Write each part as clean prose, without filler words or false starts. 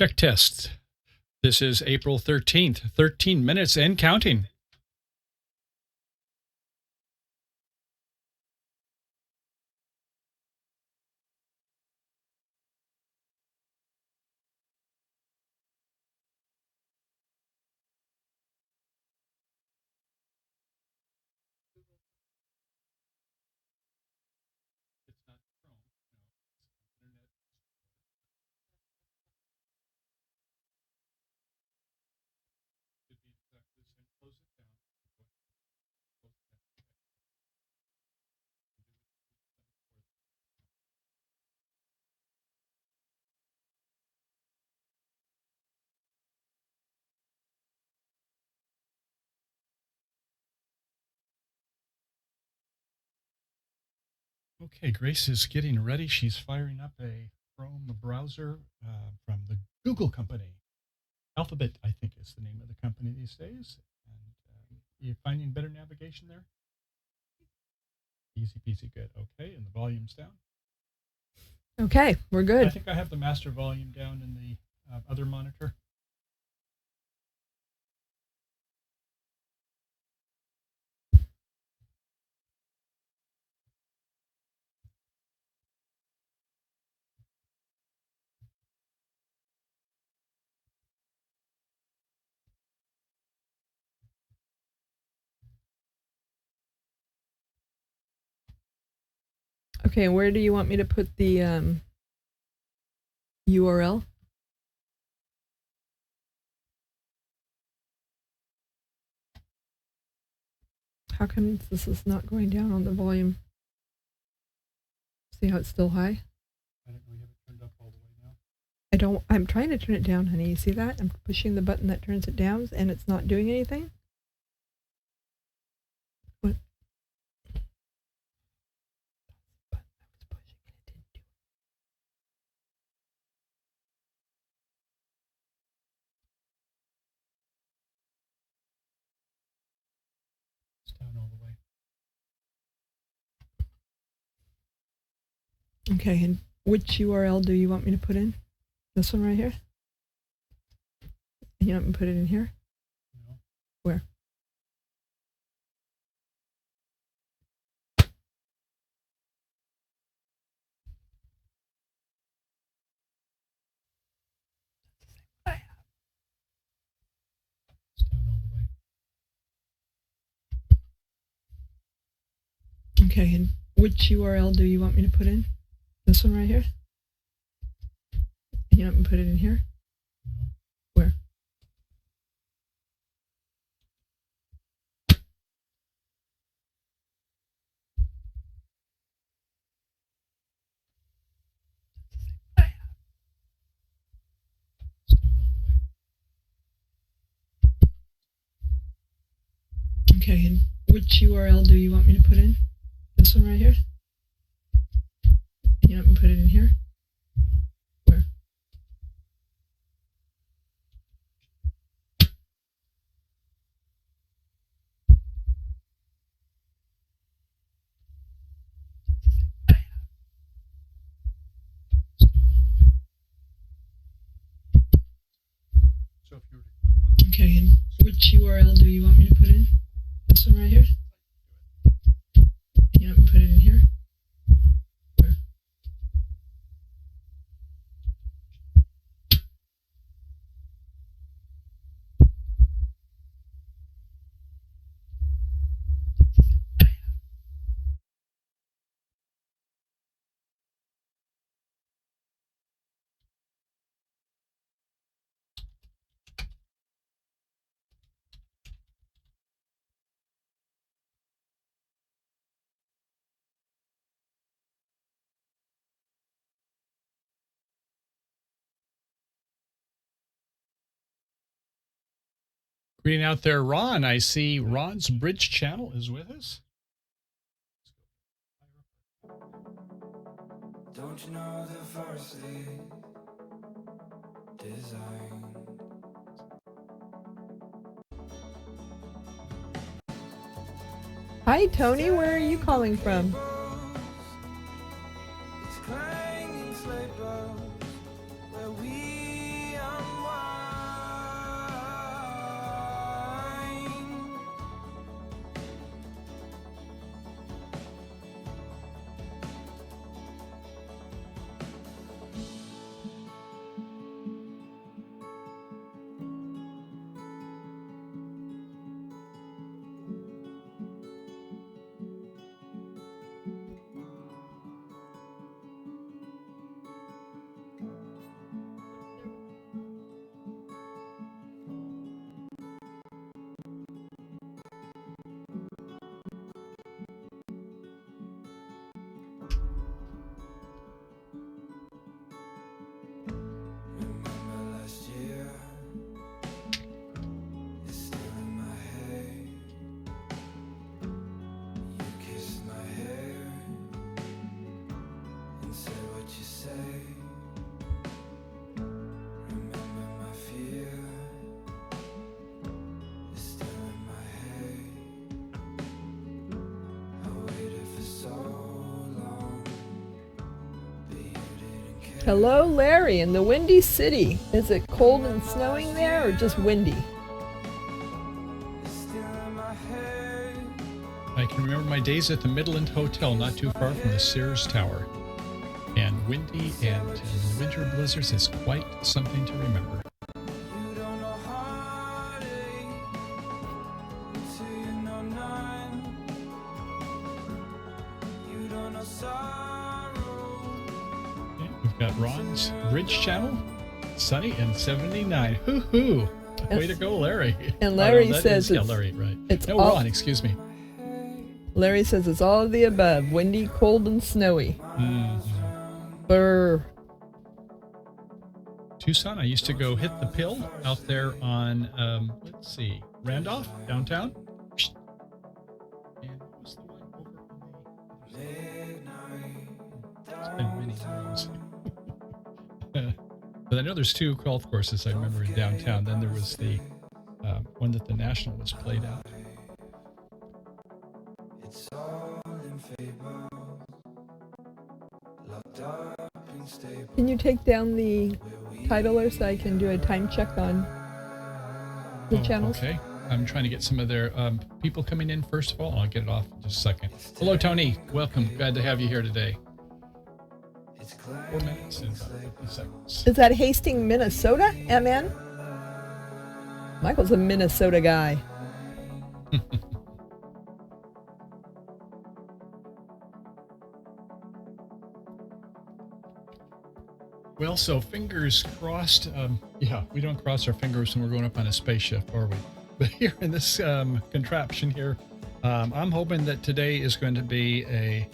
Check test. This is April 13th, 13 minutes and counting. Okay, Grace is getting ready. She's firing up a Chrome browser from the Google company. Alphabet, I think, is the name of the company these days. And you finding better navigation there? Easy peasy, good. Okay, and the volume's down. Okay, we're good. I think I have the master volume down in the other monitor. Okay, where do you want me to put the URL? How come this is not going down on the volume? See how it's still high? I don't know, you have it turned up all the way now. I'm trying to turn it down, honey. You see that? I'm pushing the button that turns it down and it's not doing anything? What? It's down all the way. Okay, and which URL do you want me to put in? This one right here? You want me to put it in here? No. Where? It's down all the way. Okay, and which URL do you want me to put in? This one right here? You want me to put it in here? No. Where? It's down all the way. Okay, and which URL do you want me to put in? This one right here? You want me to put it in here? Where? It's down all the way. So if you were to click on it, Okay, and which URL do you want me to put in? This one right here? You want me to put it in here? Where? Greeting out there, Ron. I see Ron's Bridge channel is with us. Don't you know the forest is designed? Hi, Tony. Where are you calling from? It's clanging sleigh bells where we are Hello, Larry, in the Windy City. Is it cold and snowing there or just windy? I can remember my days at the Midland Hotel, not too far from the Sears Tower. And windy and winter blizzards is quite something to remember. You don't know heartache till you know none. You don't know sorrow. Okay, we've got Ron's Bridge Channel, sunny and 79. Hoo-hoo! Way to go, Larry. And Larry that says is, yeah, it's- Larry, right. it's No, all- Ron, excuse me. Larry says it's all of the above. Windy, cold, and snowy. Mhm. Brr. Tucson, I used to go hit the pill out there on, let's see, Randolph, downtown. And what was the one over on the It's been many years. But I know there's two golf courses I remember in downtown. Then there was the one that the National was played out. It's all in fable. Locked up in stable. Can you take down the titler so I can do a time check on the channels? Okay. I'm trying to get some of their people coming in first of all. I'll get it off in just a second. Hello, Tony. Welcome. Glad to have you here today. It's 4 minutes and about 50 seconds. Is that Hastings, Minnesota, MN? Michael's a Minnesota guy. Well, so fingers crossed. Yeah, we don't cross our fingers when we're going up on a spaceship, are we? But here in this contraption here, I'm hoping that today is going to be a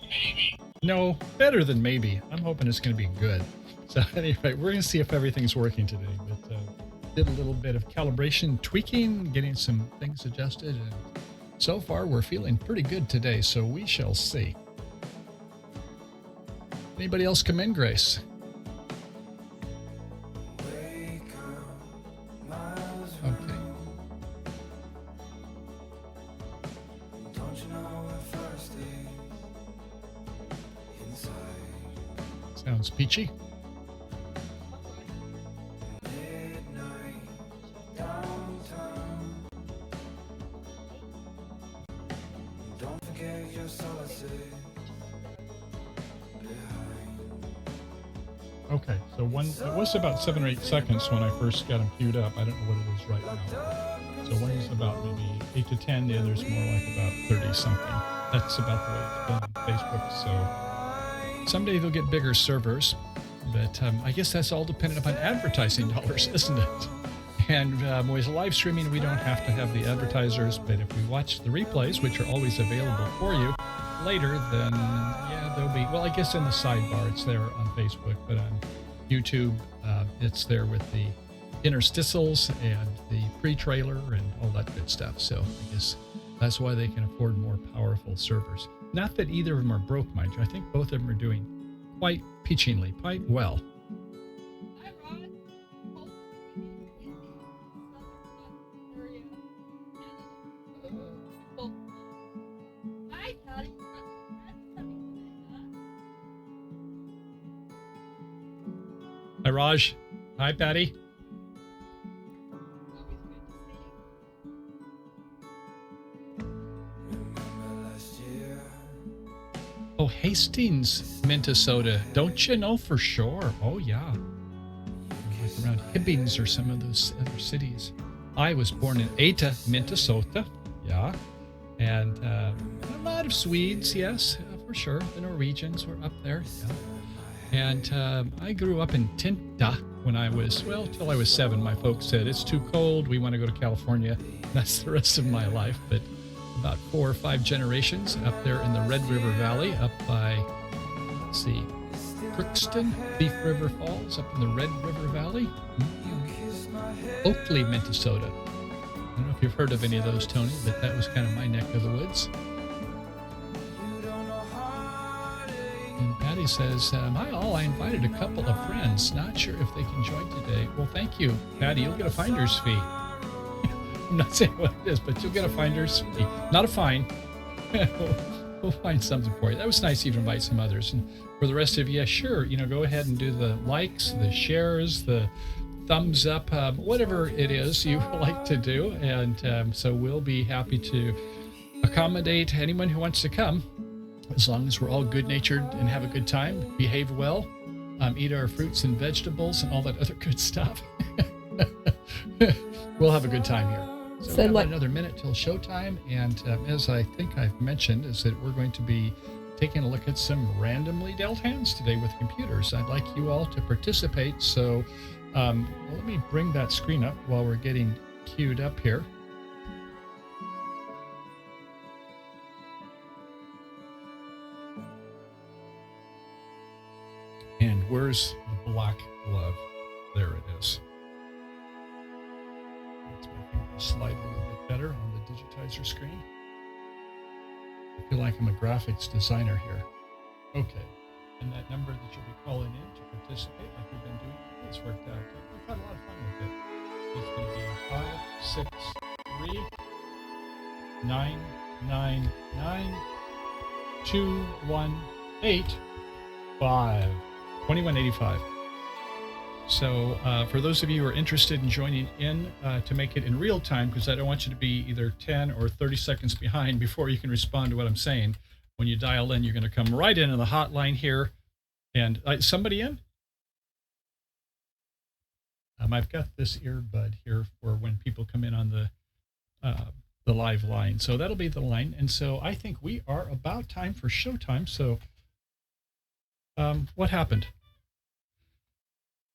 maybe. No, better than maybe. I'm hoping it's going to be good. So anyway, we're going to see if everything's working today. But did a little bit of calibration, tweaking, getting some things adjusted, and so far we're feeling pretty good today. So we shall see. Anybody else come in, Grace? wake up, miles Okay. don't you know what first is inside? Sounds peachy. Midnight downtown. Don't forget your solitude behind. Okay, so it was about 7 or 8 seconds when I first got them queued up. I don't know what it is right now. So one is about maybe 8 to 10, the other's more like about 30 something. That's about the way it's been on Facebook. So someday they'll get bigger servers, but I guess that's all dependent upon advertising dollars, isn't it? And with live streaming, we don't have to have the advertisers, but if we watch the replays, which are always available for you later, then yeah, there'll be, well, I guess in the sidebar, it's there on Facebook, but on YouTube, it's there with the interstitials and the pre-trailer and all that good stuff. So I guess that's why they can afford more powerful servers. Not that either of them are broke, mind you. I think both of them are doing quite peachingly, quite well. Hi, Rod. Hi, Patty. Hi, Raj. Hi, Patty. Remember last year? Oh, Hastings, Minnesota. Don't you know for sure? Oh, yeah. Like around Hibbings or some of those other cities. I was born in Eta, Minnesota. Yeah. And a lot of Swedes, yes, for sure. The Norwegians were up there. Yeah. And I grew up in Tinta when I was, well, till I was 7. My folks said, it's too cold. We want to go to California. That's the rest of my life. But about 4 or 5 generations up there in the Red River Valley, up by, let's see, Crookston, Thief River Falls, up in the Red River Valley. Oakley, Minnesota. I don't know if you've heard of any of those, Tony, but that was kind of my neck of the woods. And Patty says, hi all, I invited a couple of friends. Not sure if they can join today. Well, thank you, Patty. You'll get a finder's fee. I'm not saying what it is, but you'll get a finder's fee. Not a fine. We'll find something for you. That was nice. You to invite some others. And for the rest of you, sure, go ahead and do the likes, the shares, the thumbs up, whatever it is you like to do. And so we'll be happy to accommodate anyone who wants to come, as long as we're all good-natured and have a good time, behave well, eat our fruits and vegetables and all that other good stuff. We'll have a good time here. So we have about another minute till showtime, and as I think I've mentioned, is that we're going to be taking a look at some randomly dealt hands today with computers. I'd like you all to participate, so let me bring that screen up while we're getting queued up here. And where's the black glove? There it is. Let's make things slide a little bit better on the digitizer screen. I feel like I'm a graphics designer here. Okay. And that number that you'll be calling in to participate, like we've been doing, it's worked out. We've had a lot of fun with it. It's going to be 563 999 218 5 2185. So for those of you who are interested in joining in to make it in real time, because I don't want you to be either 10 or 30 seconds behind before you can respond to what I'm saying. When you dial in, you're going to come right into the hotline here. And somebody in? I've got this earbud here for when people come in on the live line. So that'll be the line. And so I think we are about time for showtime. So what happened?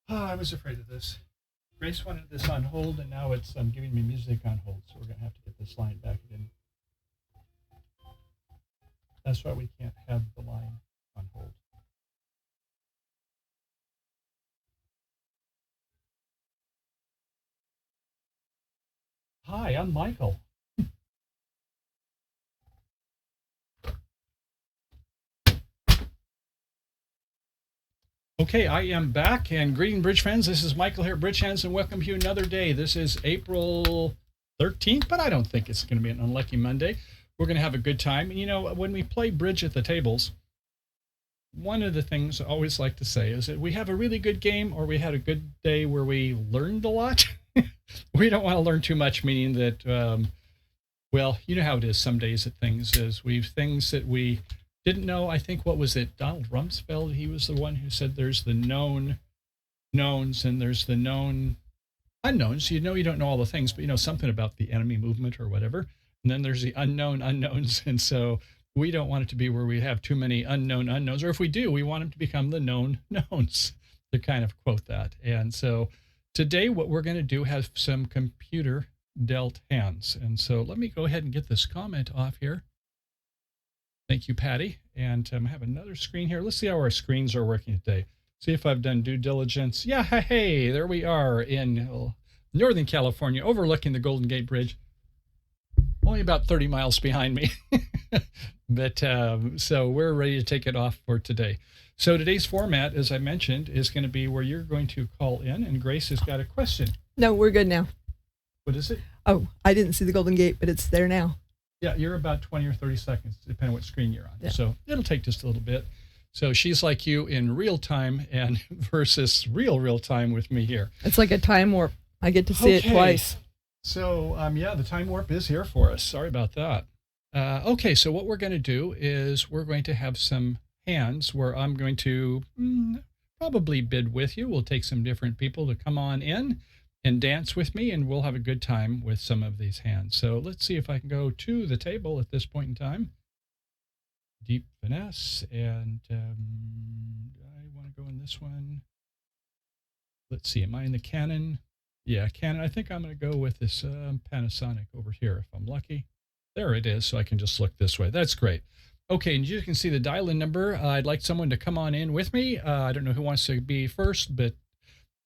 Oh, I was afraid of this. Grace wanted this on hold, and now it's giving me music on hold. So we're going to have to get this line back in. That's why we can't have the line on hold. Hi, I'm Michael. Okay, I am back, and greeting Bridge friends. This is Michael here at BridgeHands, and welcome to another day. This is April 13th, but I don't think it's going to be an unlucky Monday. We're going to have a good time. And when we play bridge at the tables, one of the things I always like to say is that we have a really good game, or we had a good day where we learned a lot. We don't want to learn too much, meaning that, well, you know how it is some days at things, is things that we didn't know. I think, what was it, Donald Rumsfeld? He was the one who said there's the known knowns and there's the known unknowns. You don't know all the things, but you know something about the enemy movement or whatever. And then there's the unknown unknowns. And so we don't want it to be where we have too many unknown unknowns. Or if we do, we want them to become the known knowns, to kind of quote that. And so today what we're going to do has some computer dealt hands. And so let me go ahead and get this comment off here. Thank you, Patty. And I have another screen here. Let's see how our screens are working today. See if I've done due diligence. Yeah, hey, there we are in Northern California, overlooking the Golden Gate Bridge. Only about 30 miles behind me. But so we're ready to take it off for today. So today's format, as I mentioned, is going to be where you're going to call in, and Grace has got a question. No, we're good now. What is it? Oh, I didn't see the Golden Gate, but it's there now. Yeah, you're about 20 or 30 seconds, depending on what screen you're on. Yeah. So it'll take just a little bit. So she's like you in real time and versus real time with me here. It's like a time warp. I get to see it twice. So, yeah, the time warp is here for us. Sorry about that. Okay, so what we're going to do is we're going to have some hands where I'm going to probably bid with you. We'll take some different people to come on in and dance with me, and we'll have a good time with some of these hands. So let's see if I can go to the table at this point in time. Deep finesse, and I want to go in this one. Let's see, am I in the Canon? Yeah, Canon. I think I'm going to go with this Panasonic over here, if I'm lucky. There it is, so I can just look this way. That's great. Okay, and you can see the dial-in number. I'd like someone to come on in with me. I don't know who wants to be first, but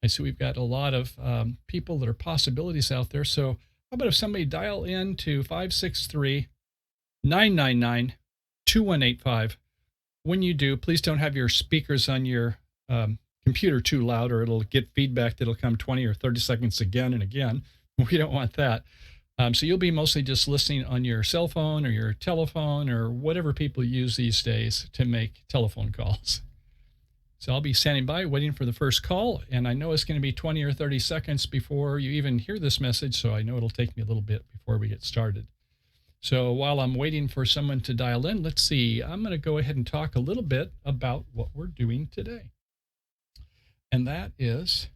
I see we've got a lot of people that are possibilities out there. So how about if somebody dial in to 563-999-2185. When you do, please don't have your speakers on your computer too loud, or it'll get feedback that'll come 20 or 30 seconds again and again. We don't want that. So you'll be mostly just listening on your cell phone or your telephone or whatever people use these days to make telephone calls. So I'll be standing by waiting for the first call, and I know it's going to be 20 or 30 seconds before you even hear this message, so I know it'll take me a little bit before we get started. So while I'm waiting for someone to dial in, let's see, I'm going to go ahead and talk a little bit about what we're doing today. And that is,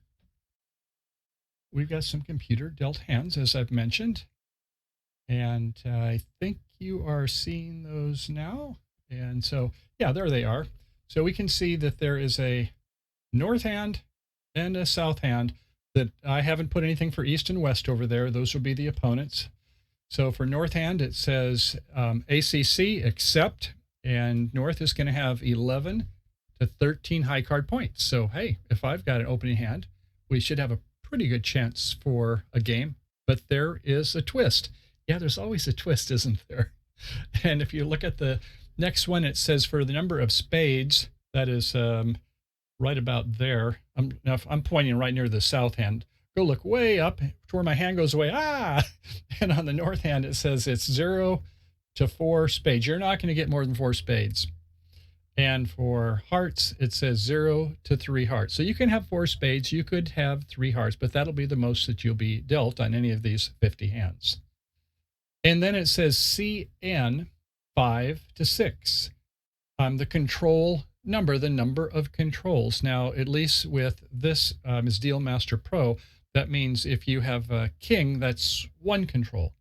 we've got some computer dealt hands, as I've mentioned. And I think you are seeing those now. And so, yeah, there they are. So we can see that there is a north hand and a south hand that I haven't put anything for east and west over there. Those will be the opponents. So for north hand, it says ACC accept, and north is going to have 11 to 13 high card points. So, hey, if I've got an opening hand, we should have a pretty good chance for a game. But there is a twist. Yeah, there's always a twist, isn't there? And if you look at the next one, it says for the number of spades, that is right about there. I'm pointing right near the south hand. Go look way up to where my hand goes away. And on the north hand, it says it's 0 to 4 spades. You're not going to get more than 4 spades. And for hearts, it says 0 to 3 hearts. So you can have 4 spades. You could have 3 hearts, but that'll be the most that you'll be dealt on any of these 50 hands. And then it says CN 5 to 6. The control number, the number of controls. Now, at least with this is Deal Master Pro, that means if you have a king, that's 1 control.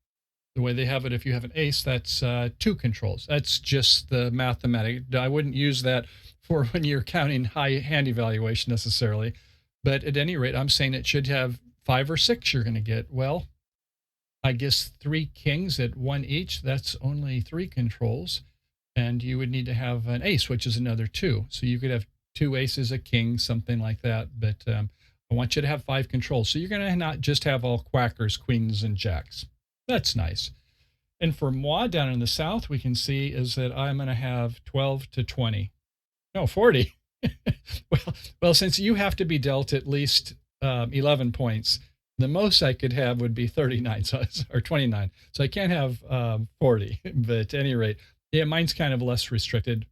The way they have it, if you have an ace, that's 2 controls. That's just the mathematic. I wouldn't use that for when you're counting high hand evaluation necessarily. But at any rate, I'm saying it should have 5 or 6 you're going to get. Well, I guess 3 kings at 1 each, that's only 3 controls. And you would need to have an ace, which is another 2. So you could have 2 aces, a king, something like that. But I want you to have 5 controls. So you're going to not just have all quackers, queens, and jacks. That's nice. And for moi down in the south, we can see is that I'm going to have 12 to 20. No, 40. well, since you have to be dealt at least 11 points, the most I could have would be 39 or 29. So I can't have 40. But at any rate, yeah, mine's kind of less restricted.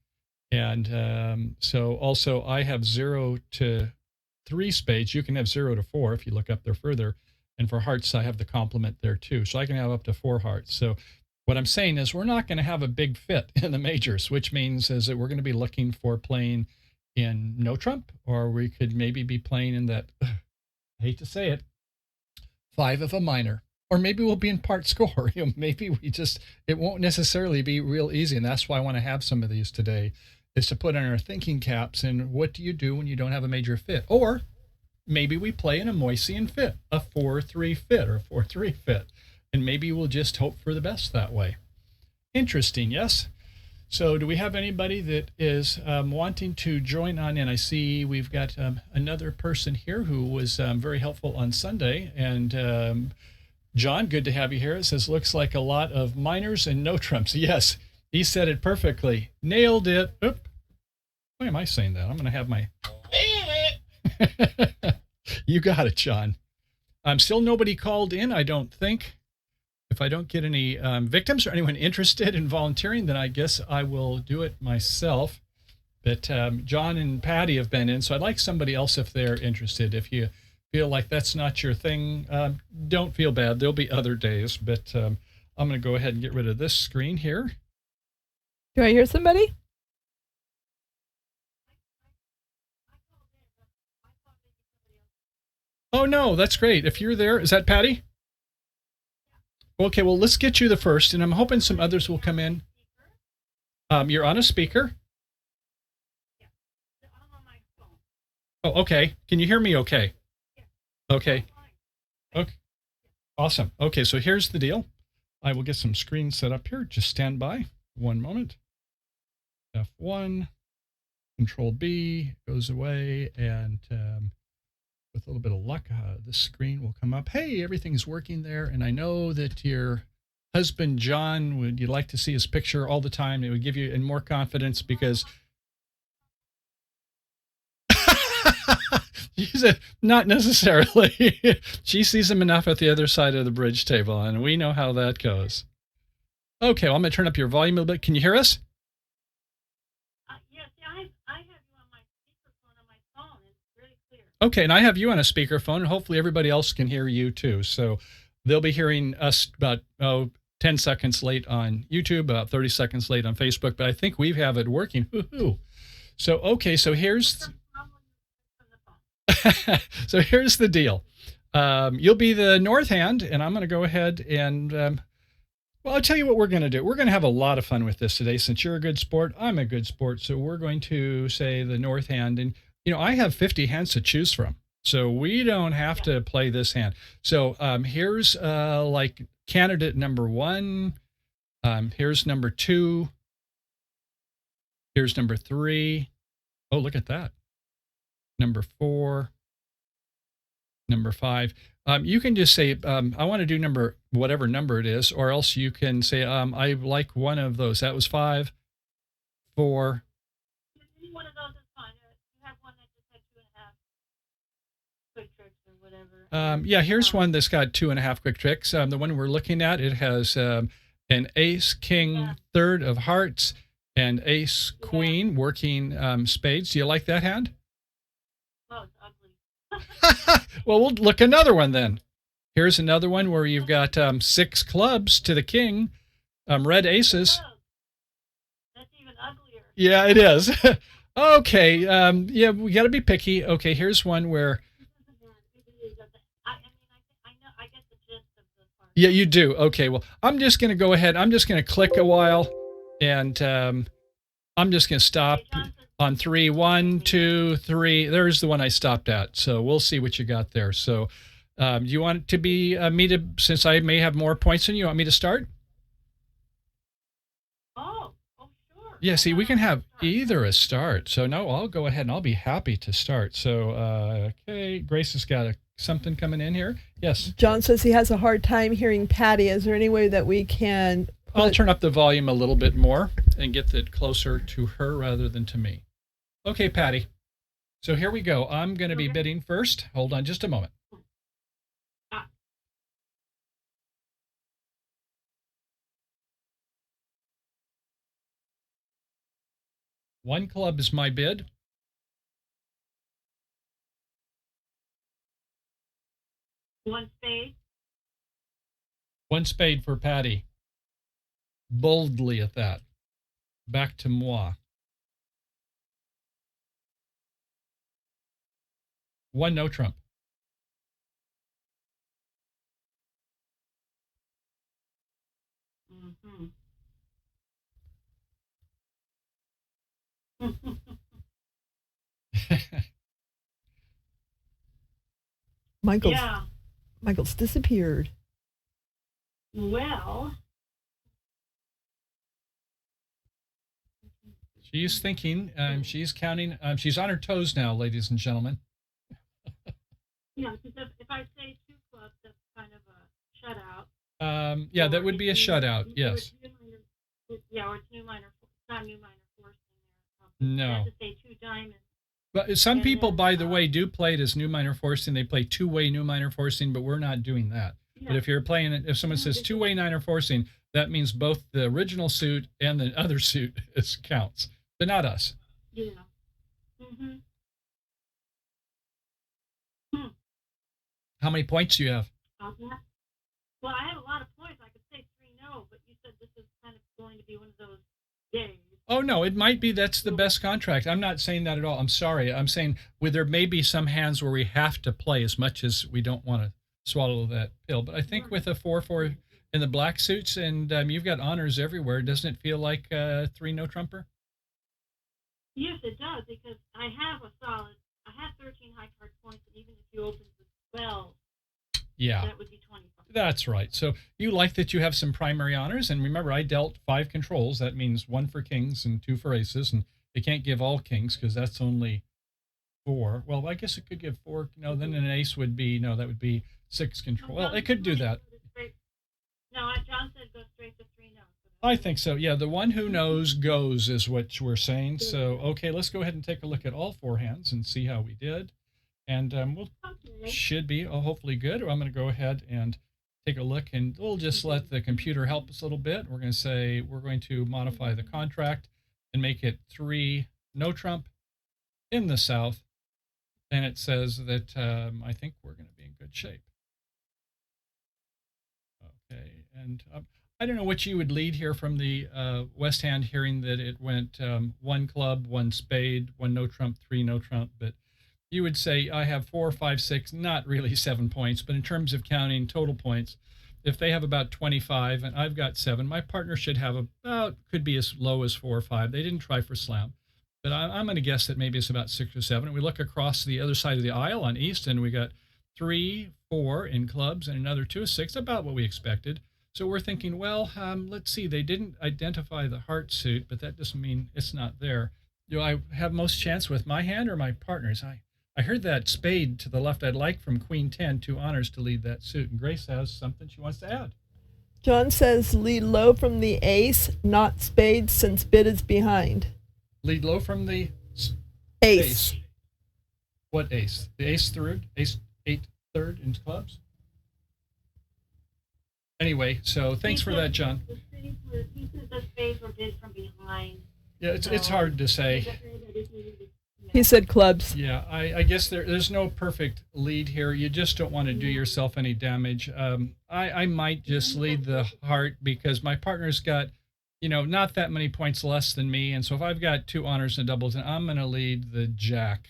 And so also I have 0 to 3 spades. You can have 0 to 4 if you look up there further. And for hearts, I have the complement there too. So I can have up to 4 hearts. So what I'm saying is we're not going to have a big fit in the majors, which means is that we're going to be looking for playing in no trump, or we could maybe be playing in that, I hate to say it, 5 of a minor. Or maybe we'll be in part score. Maybe it won't necessarily be real easy. And that's why I want to have some of these today, is to put on our thinking caps and what do you do when you don't have a major fit? Or maybe we play in a Moisian fit, a 4-3 fit or a 4-3 fit. And maybe we'll just hope for the best that way. Interesting, yes? So do we have anybody that is wanting to join on in? I see we've got another person here who was very helpful on Sunday. And John, good to have you here. It says, looks like a lot of minors and no trumps. Yes, he said it perfectly. Nailed it. Oop. Why am I saying that? I'm going to have my... You got it, John. Still nobody called in, I don't think. If I don't get any victims or anyone interested in volunteering, then I guess I will do it myself. But John and Patty have been in, so I'd like somebody else if they're interested. If you feel like that's not your thing, don't feel bad. There'll be other days, but I'm going to go ahead and get rid of this screen here. Do I hear somebody? Oh, no, that's great. If you're there, is that Patty? Okay, well, let's get you the first, and I'm hoping some others will come in. You're on a speaker. Oh, okay. Can you hear me okay? Okay. Okay. Awesome. Okay, so here's the deal. I will get some screens set up here. Just stand by. One moment. F1, Control B goes away, and with a little bit of luck, this screen will come up. Hey, everything's working there, and I know that your husband, John, would you like to see his picture all the time? It would give you more confidence because She said, not necessarily. She sees them enough at the other side of the bridge table, and we know how that goes. Okay, well, I'm going to turn up your volume a little bit. Can you hear us? Yes, I have you on my speakerphone on my phone. It's really clear. Okay, and I have you on a speakerphone, and hopefully everybody else can hear you too. So they'll be hearing us about 10 seconds late on YouTube, about 30 seconds late on Facebook, but I think we have it working. Woohoo! So, okay, so here's so here's the deal. You'll be the north hand, and I'm going to go ahead and, well, I'll tell you what we're going to do. We're going to have a lot of fun with this today. Since you're a good sport, I'm a good sport. So we're going to say the north hand. And, I have 50 hands to choose from. So we don't have to play this hand. So here's like candidate number 1. Here's number 2. Here's number 3. Oh, look at that. Number 4. Number 5. You can just say, I want to do whatever number it is, or else you can say, I like one of those. That was 5, 4. Any one of those is fine. You have one that just had 2.5 quick tricks or whatever. Yeah, here's one that's got 2.5 quick tricks. The one we're looking at, it has an ace, king, third of hearts, and ace, queen, working spades. Do you like that hand? Oh, it's ugly. Well, we'll look another one then. Here's another one where you've got 6 clubs to the king, red aces. That's even uglier. Yeah, it is. Okay, yeah, we got to be picky. Okay, here's one where. I get the gist of the part. Yeah, you do. Okay, well, I'm just going to go ahead. I'm just going to click a while, and I'm just going to stop on 3. 1, 2, 3. There's the one I stopped at. So we'll see what you got there. So do you want it to be me to, since I may have more points than you, want me to start? Oh, sure. Yeah, see, we can have either a start. So no, I'll go ahead and I'll be happy to start. So, okay, Grace has got something coming in here. Yes. John says he has a hard time hearing Patty. Is there any way that we can... I'll turn up the volume a little bit more and get it closer to her rather than to me. Okay, Patty. So here we go. I'm going to be bidding first. Hold on just a moment. One club is my bid. One spade. One spade for Patty. Boldly at that. Back to moi. One no trump. Mm-hmm. Michael's disappeared. Well, She's thinking. She's counting. She's on her toes now, ladies and gentlemen. yeah, because if I say 2 clubs, that's kind of a shutout. Yeah, that would be a shutout. Yes. Yeah, or it's new minor. It's not new minor forcing there. No. You have to say 2 diamonds. But some people, by the way, do play it as new minor forcing. They play 2-way new minor forcing, but we're not doing that. Yeah. But if you're playing it, if someone says 2-way minor forcing, that means both the original suit and the other suit counts, but not us. Yeah. Mm-hmm. How many points do you have? Well, I have a lot of points. I could say 3-0, but you said this is kind of going to be one of those days. Oh, no, it might be that's the best contract. I'm not saying that at all. I'm sorry. I'm saying there may be some hands where we have to play as much as we don't want to swallow that pill. But I think with a 4-4 in the black suits and you've got honors everywhere, doesn't it feel like 3 no trumper? Yes, it does, because I have 13 high card points, and even if you open with 12, yeah, that would be 25. That's right. So you like that you have some primary honors. And remember, I dealt 5 controls. That means 1 for kings and 2 for aces. And you can't give all kings because that's only 4. Well, I guess it could give 4. No, then an ace would be, that would be 6 control. Well, it could do that. No, John said go straight to 3 no. I think so. Yeah, the one who knows goes is what we're saying. So, okay, let's go ahead and take a look at all 4 hands and see how we did. And we'll Okay. should be hopefully good. I'm going to go ahead and take a look, and we'll just let the computer help us a little bit. We're going to say we're going to modify the contract and make it 3 no Trump in the South. And it says that I think we're going to be in good shape. Okay, and I don't know what you would lead here from the West Hand, hearing that it went 1 club, 1 spade, 1 no Trump, 3 no Trump, but you would say I have 4, 5, 6, not really 7 points, but in terms of counting total points, if they have about 25 and I've got 7, my partner should have about, could be as low as 4 or 5. They didn't try for slam, but I'm going to guess that maybe it's about 6 or 7. We look across the other side of the aisle on East, and we got 3, 4 in clubs and another 2 of 6, about what we expected. So we're thinking, well, let's see, they didn't identify the heart suit, but that doesn't mean it's not there. Do I have most chance with my hand or my partner's? I heard that spade to the left. I'd like from Queen 10, 2 honors to lead that suit. And Grace has something she wants to add. John says lead low from the ace, not spades, since bid is behind. Lead low from the Ace. What ace? The ace third? Ace 8 third in clubs? Anyway, so thanks for that, John. He said the spades were bid from behind. Yeah, it's hard to say. He said clubs. Yeah, I guess there's no perfect lead here. You just don't want to do yourself any damage. I might just lead the heart because my partner's got, not that many points less than me. And so if I've got 2 honors and doubles, then I'm going to lead the jack.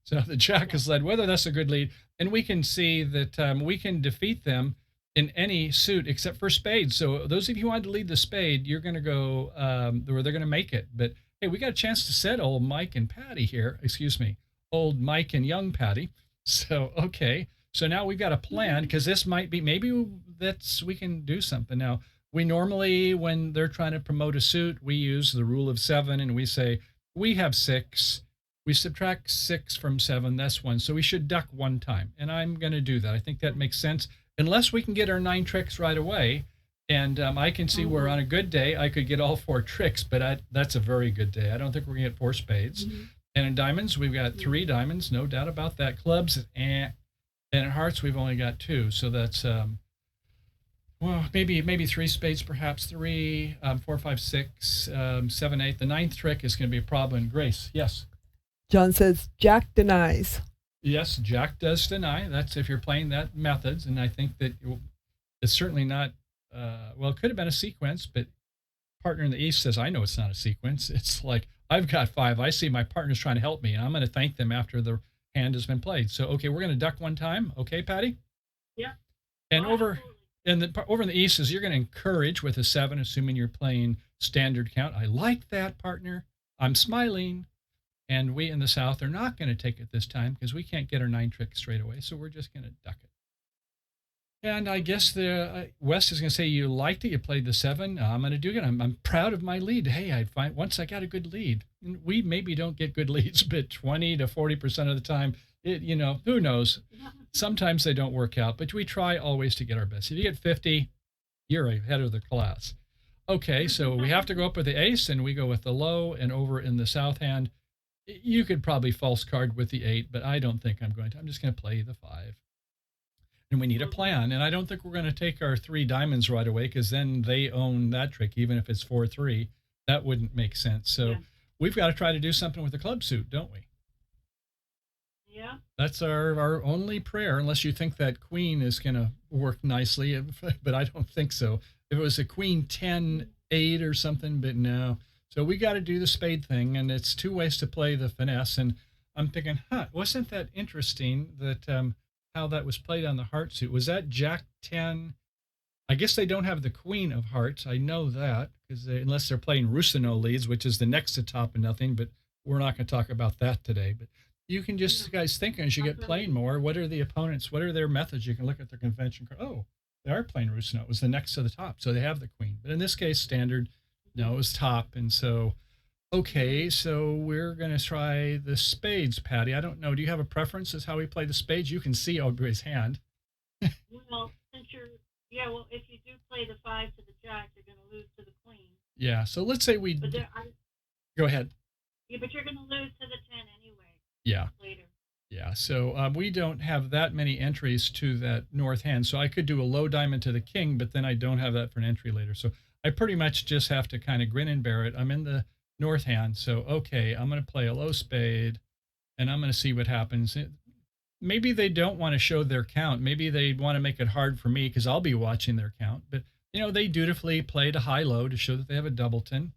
So the jack is led, whether that's a good lead. And we can see that we can defeat them in any suit except for spades. So those of you who want to lead the spade, you're going to go, or they're going to make it. But hey, we got a chance to set old Mike and Patty here. Excuse me, old Mike and young Patty. So, okay. So now we've got a plan because this might be, maybe we can do something. Now, we normally, when they're trying to promote a suit, we use the rule of 7 and we say, we have 6. We subtract 6 from 7. That's 1. So we should duck 1 time. And I'm going to do that. I think that makes sense. Unless we can get our 9 tricks right away. And I can see where on a good day, I could get all 4 tricks, but that's a very good day. I don't think we're going to get 4 spades. Mm-hmm. And in diamonds, we've got 3 diamonds, no doubt about that. Clubs, and in hearts, we've only got 2. So that's, maybe 3 spades, perhaps 3, 4, 5, 6, 7, 8. The 9th trick is going to be a problem. Grace, yes? John says Jack denies. Yes, Jack does deny. That's if you're playing that methods. And I think that it's certainly not, it could have been a sequence, but partner in the East says, I know it's not a sequence. It's like, I've got 5. I see my partner's trying to help me, and I'm going to thank them after the hand has been played. So, okay, we're going to duck 1 time. Okay, Patty? Yeah. And over in the East is you're going to encourage with a 7, assuming you're playing standard count. I like that, partner. I'm smiling. And we in the South are not going to take it this time because we can't get our 9 tricks straight away. So we're just going to duck it. And I guess the West is going to say, you liked it. You played the 7. I'm going to do it. I'm proud of my lead. Hey, once I got a good lead. We maybe don't get good leads, but 20 to 40% of the time, who knows? Sometimes they don't work out, but we try always to get our best. If you get 50, you're ahead of the class. Okay, so we have to go up with the ace, and we go with the low, and over in the South hand, you could probably false card with the 8, but I don't think I'm going to. I'm just going to play the 5. And we need a plan. And I don't think we're going to take our 3 diamonds right away because then they own that trick, even if it's 4-3. That wouldn't make sense. So we've got to try to do something with the club suit, don't we? Yeah. That's our only prayer, unless you think that queen is going to work nicely, but I don't think so. If it was a queen 10-8 or something, but no. So we got to do the spade thing, and it's 2 ways to play the finesse. And I'm thinking, wasn't that interesting that how that was played on the heart suit? Was that Jack 10? I guess they don't have the queen of hearts. I know that because unless they're playing Rusino leads, which is the next to top and nothing, but we're not going to talk about that today. But you can just, guys, think as you get playing more, what are the opponents? What are their methods? You can look at their convention card. Oh, they are playing Rusino. It was the next to the top, so they have the queen. But in this case, standard, no, it was top. And so, okay, so we're going to try the spades, Patty. I don't know. Do you have a preference as how we play the spades? You can see Aubrey's hand. Well, if you do play the 5 to the jack, you're going to lose to the queen. Yeah, so let's say we... Go ahead. Yeah, but you're going to lose to the 10 anyway. Yeah. Later. Yeah, so we don't have that many entries to that north hand. So I could do a low diamond to the king, but then I don't have that for an entry later. So I pretty much just have to kind of grin and bear it. I'm in the north hand. So, okay, I'm going to play a low spade and I'm going to see what happens. Maybe they don't want to show their count. Maybe they want to make it hard for me because I'll be watching their count. But, they dutifully played a high low to show that they have a doubleton.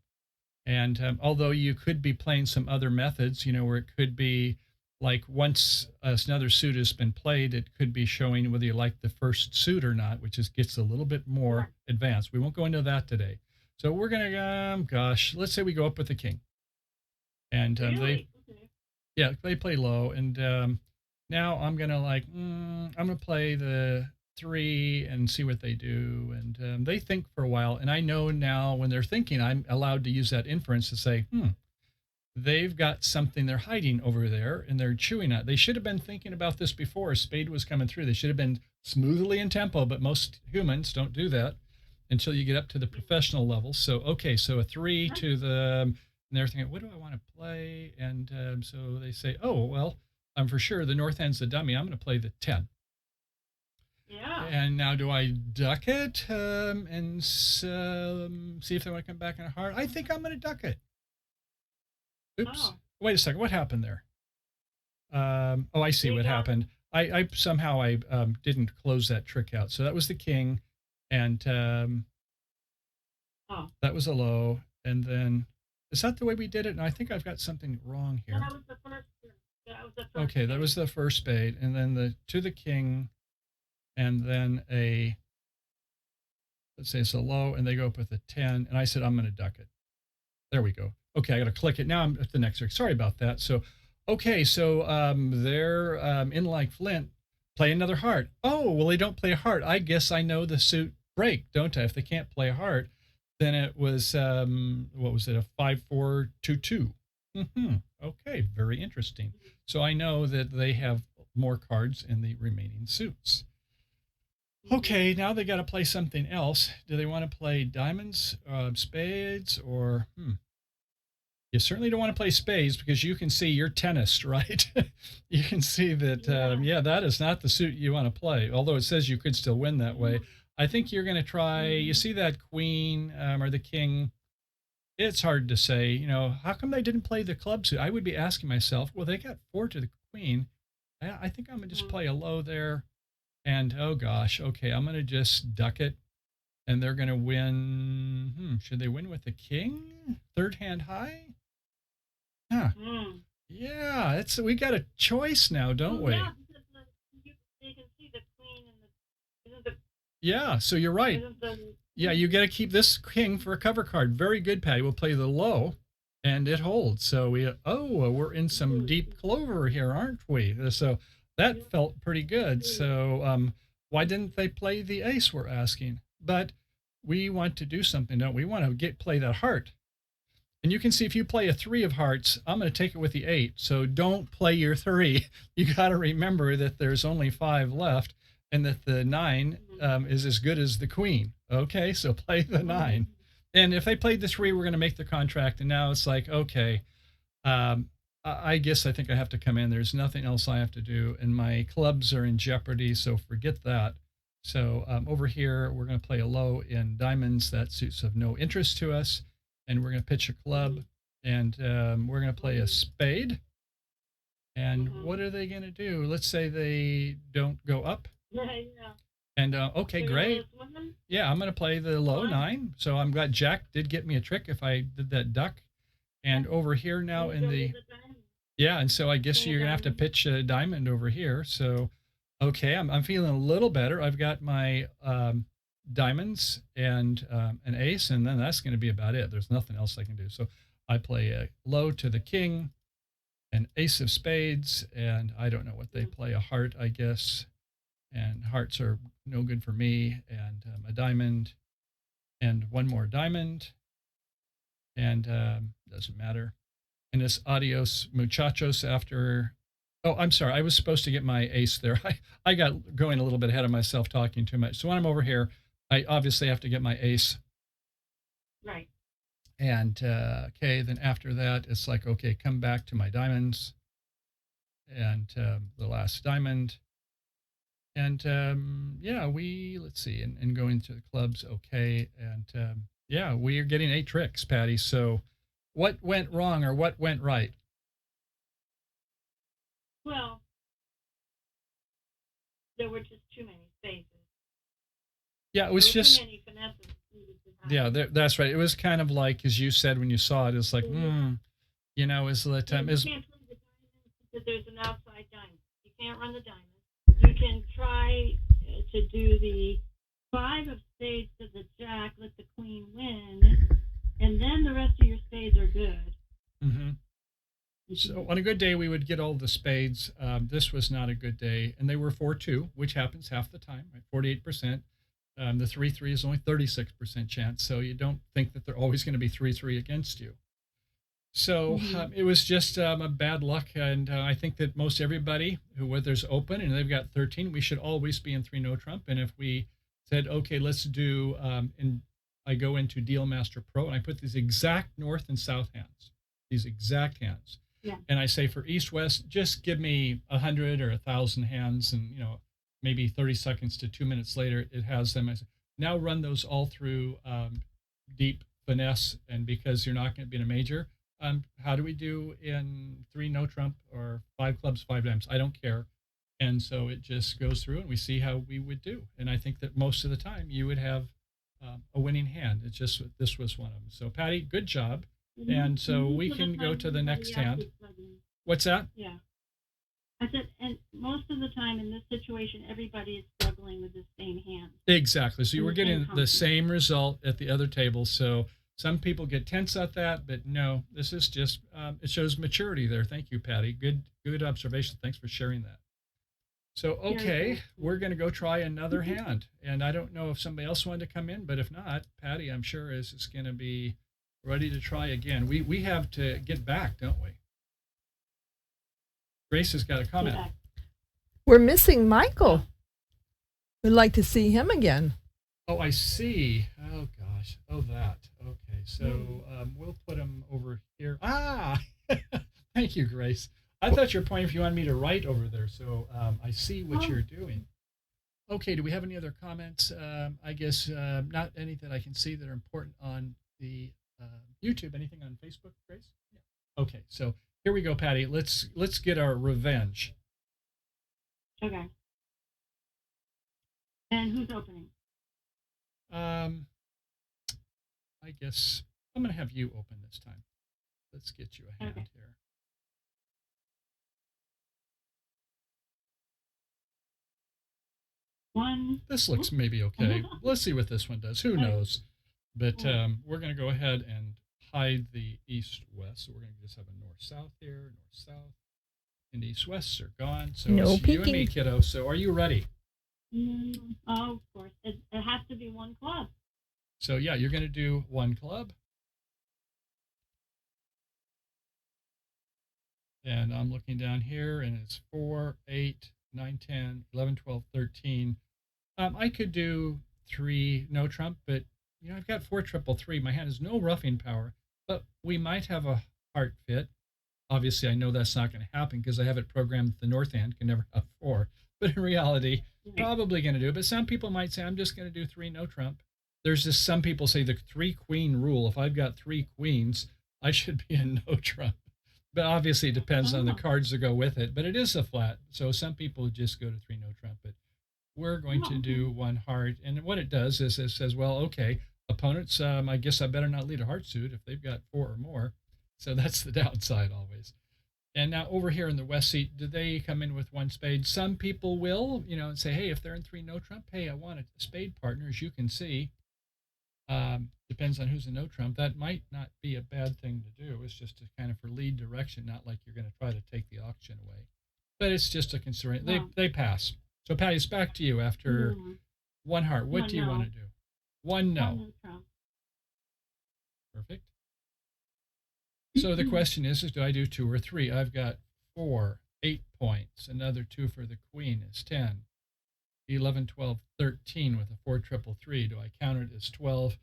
And although you could be playing some other methods, where it could be like once another suit has been played, it could be showing whether you like the first suit or not, which gets a little bit more advanced. We won't go into that today. So we're going to, gosh, let's say we go up with the king. And Really? Okay. they play low. And now I'm going to I'm going to play the 3 and see what they do. And they think for a while. And I know now when they're thinking, I'm allowed to use that inference to say, they've got something they're hiding over there and they're chewing at. They should have been thinking about this before a spade was coming through. They should have been smoothly in tempo, but most humans don't do that until you get up to the professional level. So, okay, so a 3 to the, and they're thinking, what do I want to play? And so they say, oh, well, I'm for sure the north hand's the dummy. I'm going to play the 10. Yeah. And now do I duck it and see if they want to come back in a heart? I think I'm going to duck it. Oops. Oh. Wait a second. What happened there? I see what happened. I somehow didn't close that trick out. So that was the king. And that was a low. And then, is that the way we did it? And I think I've got something wrong here. That was the first. That was the first. Okay, that was the first spade. And then to the king. And then let's say it's a low. And they go up with a 10. And I said, I'm going to duck it. There we go. Okay, I got to click it. Now I'm at the next trick. Sorry about that. So, okay, so they're in like Flint, play another heart. Oh, well, they don't play a heart. I guess I know the suit break, don't I? If they can't play a heart, then it was, what was it, a 5-4-2-2. Okay, very interesting. So I know that they have more cards in the remaining suits. Okay, now they got to play something else. Do they want to play diamonds, spades, or You certainly don't want to play spades because you can see you're tennis, right? You can see that, that is not the suit you want to play. Although it says you could still win that way. I think you're going to try, you see that queen or the king. It's hard to say, how come they didn't play the club suit? I would be asking myself, well, they got 4 to the queen. I think I'm going to just play a low there. And, oh gosh, okay, I'm going to just duck it. And they're going to win. Should they win with the king? Third hand high? Huh. Yeah, we got a choice now, don't we? Yeah, because you can see the queen and the. Yeah, so you're right. Yeah, you got to keep this king for a cover card. Very good, Patty. We'll play the low, and it holds. So we're in some deep clover here, aren't we? So that felt pretty good. So why didn't they play the ace, we're asking? But we want to do something, don't we? We want to play that heart. And you can see if you play a 3 of hearts, I'm going to take it with the 8. So don't play your 3. You got to remember that there's only 5 left and that the 9 is as good as the queen. Okay, so play the 9. And if they played the 3, we're going to make the contract. And now it's like, okay, I guess I think I have to come in. There's nothing else I have to do. And my clubs are in jeopardy, so forget that. So over here, we're going to play a low in diamonds. That suits of no interest to us. And we're going to pitch a club. And we're going to play a spade. And what are they going to do? Let's say they don't go up. Yeah. And okay, great. Yeah, I'm going to play the low 9. So I'm glad Jack did get me a trick if I did that duck. And over here now in the... Yeah, and so I guess you're going to have to pitch a diamond over here. So, okay, I'm feeling a little better. I've got my diamonds and an ace, and then that's going to be about it. There's nothing else I can do. So I play a low to the king, an ace of spades, and I don't know what they play, a heart, I guess. And hearts are no good for me, and a diamond, and one more diamond, and doesn't matter. And it's adios muchachos after, oh, I'm sorry, I was supposed to get my ace there. I got going a little bit ahead of myself talking too much. So when I'm over here, I obviously have to get my ace. Right. And, okay, then after that, it's like, okay, come back to my diamonds. and the last diamond. And yeah, let's see, and going to the clubs, okay. And yeah, we are getting 8 tricks, Patty. So what went wrong or what went right? Well, there were just too many spaces. Yeah, it There was were just, too many finesses needed to happen. yeah, that's right. It was kind of like, as you said when you saw it, it's like, you know, is the You time can't is play the diamond because there's an outside diamond. You can't run the diamond. You can try to do the 5 of spades to the jack, let the queen win, and then the rest of your spades are good. Mm-hmm. So on a good day, we would get all the spades. This was not a good day, and they were 4-2, which happens half the time, right? 48%. The 3-3 is only 36% chance, so you don't think that they're always going to be 3-3 against you. So it was just a bad luck, and I think that most everybody who, whether there's open and they've got 13, we should always be in 3 no trump. And if we said, okay, let's do, and I go into Deal Master Pro and I put these exact north and south hands, these exact hands. Yeah. And I say for east west, just give me 100 or 1,000 hands, and maybe 30 seconds to 2 minutes later, it has them. I say, now run those all through deep finesse, and because you're not going to be in a major, how do we do in 3 no trump or 5 clubs, 5 dimes? I don't care. And so it just goes through and we see how we would do. And I think that most of the time you would have a winning hand. It's just, this was one of them. So Patty, good job. And so we can go to the next hand. What's that? Yeah. I said, and most of the time in this situation, everybody is struggling with the same hand. Exactly. So you were getting the company. same result at the other table. So some people get tense at that, but no, this is just, it shows maturity there. Thank you, Patty. Good observation. Thanks for sharing that. So, okay, we're going to go try another hand. And I don't know if somebody else wanted to come in, but if not, Patty, I'm sure is going to be ready to try again. We have to get back, don't we? Grace has got a comment. Yeah. We're missing Michael. We'd like to see him again. Oh, I see. Oh, gosh. Oh, that. Okay, so we'll put him over here. Ah, thank you, Grace. I thought you were pointing if you wanted me to write over there, so I see what you're doing. Okay, do we have any other comments? I guess not any that I can see that are important on the YouTube. Anything on Facebook, Grace? Yeah. Okay, so here we go, Patty. Let's get our revenge. Okay. And who's opening? I guess I'm going to have you open this time. Let's get you a hand here. One. This looks maybe okay. Let's see what this one does. Who knows? But we're going to go ahead and hide the east-west. So we're going to just have a north-south here, north-south. And east-wests are gone. So No it's you and me, peeking. kiddo. So are you ready? Oh, of course. It has to be one club. So yeah, you're going to do 1 club. And I'm looking down here, and it's 4, 8, 9, 10, 11, 12, 13. I could do 3 no trump, but I've got 4 triple 3. My hand has no roughing power, but we might have a heart fit. Obviously, I know that's not going to happen because I have it programmed that the north hand can never have 4. But in reality, probably going to do it. But some people might say, I'm just going to do 3 no trump. There's just some people say the 3 queen rule. If I've got 3 queens, I should be in no trump. But obviously, it depends on the cards that go with it. But it is a flat. So some people just go to 3 no trump. But we're going to do 1 heart. And what it does is it says, well, okay, opponents, I guess I better not lead a heart suit if they've got 4 or more. So that's the downside always. And now over here in the west seat, do they come in with 1 spade? Some people will, and say, hey, if they're in 3 no trump, hey, I want a spade partner, as you can see. Depends on who's in no trump. That might not be a bad thing to do. It's just to kind of for lead direction, not like you're going to try to take the auction away. But it's just a consideration. No. They pass. So Patty, it's back to you after 1 heart. What do you want to do? 1 no. 1 no trump. Perfect. So the question is do I do 2 or 3? I've got 4, 8 points. Another 2 for the queen is 10. 11, 12, 13 with a 4 triple 3. Do I count it as 12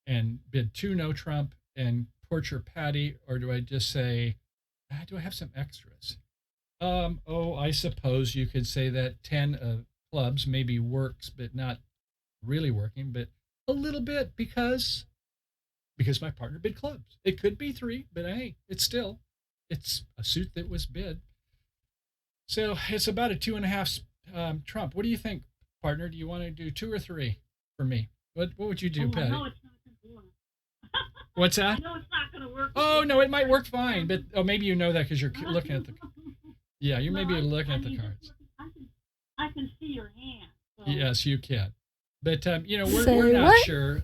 and bid 2 no trump and torture Patty, or do I just say, do I have some extras? Oh, I suppose you could say that 10 of clubs maybe works, but not really working, but a little bit because my partner bid clubs. It could be three, but hey, it's a suit that was bid. So it's about a 2.5 trump. What do you think, partner? Do you want to do two or three for me? What would you do, Oh, I Patty? know it's not going to work. What's I that? know it's not going to work. Oh no, it might work fine, but oh maybe you know that because you're looking at the yeah, you No, may be looking at the just cards. I can see your hand. So. Yes, you can. But we're Say not what? sure.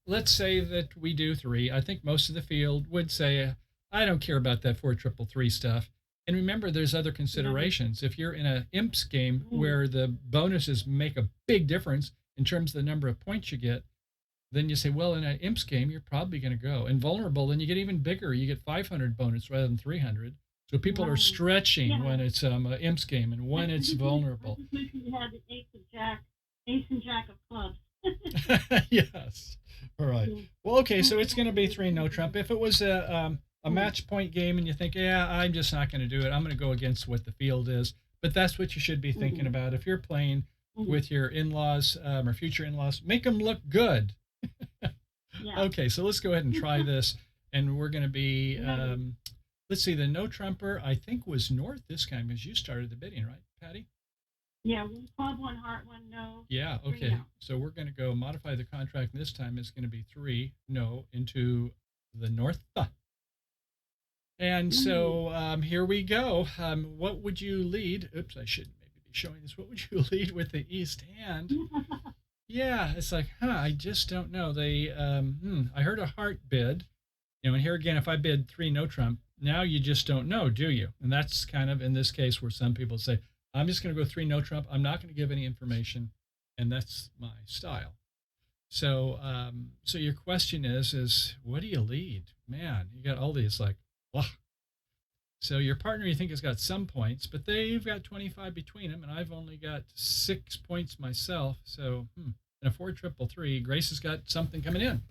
Let's say that we do three. I think most of the field would say, I don't care about that 4 3 3 stuff. And remember, there's other considerations. If you're in a imps game where the bonuses make a big difference in terms of the number of points you get, then you say, well, in an imps game, you're probably going to go. And vulnerable, then you get even bigger. You get 500 bonus rather than 300. So people are stretching when it's an imps game and when it's vulnerable. I just mentioned you had the ace and jack of clubs. Yes. All right. Well, okay. So it's going to be three no trump. If it was a match point game and you think, yeah, I'm just not going to do it, I'm going to go against what the field is. But that's what you should be thinking about. If you're playing with your in-laws or future in-laws, make them look good. Yeah. Okay. So let's go ahead and try this. And we're going to be, let's see, the no trumper, I think was north this time because you started the bidding, right, Patty? Yeah, one club, one heart, one no. Yeah, Three okay. no. So we're going to go modify the contract. And this time it's going to be three no into the north. And so here we go. What would you lead? Oops, I shouldn't maybe be showing this. What would you lead with the east hand? Yeah, it's like, I just don't know. They, I heard a heart bid. And here again, if I bid three no trump, now you just don't know, do you? And that's kind of in this case where some people say, I'm just going to go three no trump. I'm not going to give any information, and that's my style. So, so your question is what do you lead? Man, you got all these like, wow. So your partner you think has got some points, but they've got 25 between them, and I've only got 6 points myself. So, in a 4 triple 3, Grace has got something coming in.